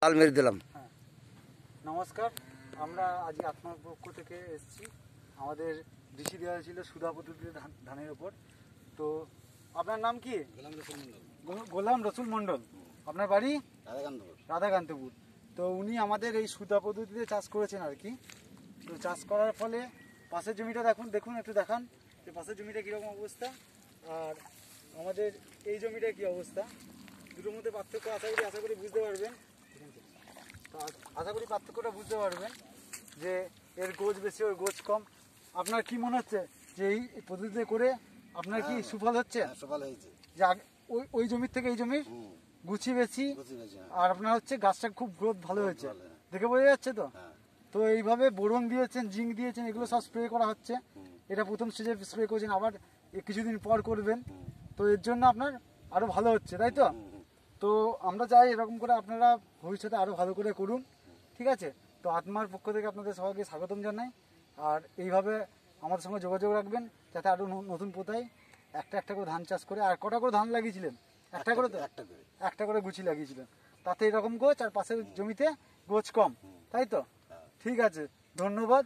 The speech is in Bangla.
তাল মেরে দিলাম। হ্যাঁ, নমস্কার। আমরা আজকে আত্মার পক্ষ থেকে এসেছি। আমাদের ডিসি দেওয়া হয়েছিল সুধা পদ্ধতিতে ধানের ওপর। তো আপনার নাম কি? গোলাম রসুল মণ্ডল। আপনার বাড়ি? রাধাকান্তপুর। তো উনি আমাদের এই সুধা পদ্ধতিতে চাষ করেছেন আর কি। তো চাষ করার ফলে পাশের জমিটা দেখুন একটু দেখান যে পাশের জমিটা কীরকম অবস্থা আর আমাদের এই জমিটা কী অবস্থা। দুটোর মধ্যে পার্থক্য আশা করি বুঝতে পারবেন। তো আশা করি পার্থক্যটা বুঝতে পারবেন যে এর গোছ বেশি ওর গোছ কম। আপনার কি মনে হচ্ছে যে এই পদ্ধতিতে করে আপনার কি সুফল হচ্ছে? সফল হয়েছে যে ওই জমির থেকে এই জমির গুছি বেশি আর আপনার হচ্ছে গাছটা খুব গ্রোথ ভালো হয়েছে, দেখে বোঝা যাচ্ছে। তো তো এইভাবে বোরন দিয়েছেন, জিঙ্ক দিয়েছেন, এগুলো সব স্প্রে করা হচ্ছে। এটা প্রথম স্টেজে স্প্রে করেছেন, আবার কিছুদিন পর করবেন। তো এর জন্য আপনার আরও ভালো হচ্ছে, তাই তো? তো আমরা চাই এরকম করে আপনারা ভবিষ্যতে আরও ভালো করে করুন, ঠিক আছে? তো আত্মার পক্ষ থেকে আপনাদের সবাইকে স্বাগতম জানাই। আর এইভাবে আমাদের সঙ্গে যোগাযোগ রাখবেন যাতে আরও নতুন পোতায় একটা করে ধান চাষ করে। আর কটা করে ধান লাগিয়েছিলেন? একটা করে। তো একটা করে গুছি লাগিয়েছিলেন, তাতে এরকম গোছ আর পাশের জমিতে গোছ কম, তাই তো? ঠিক আছে, ধন্যবাদ।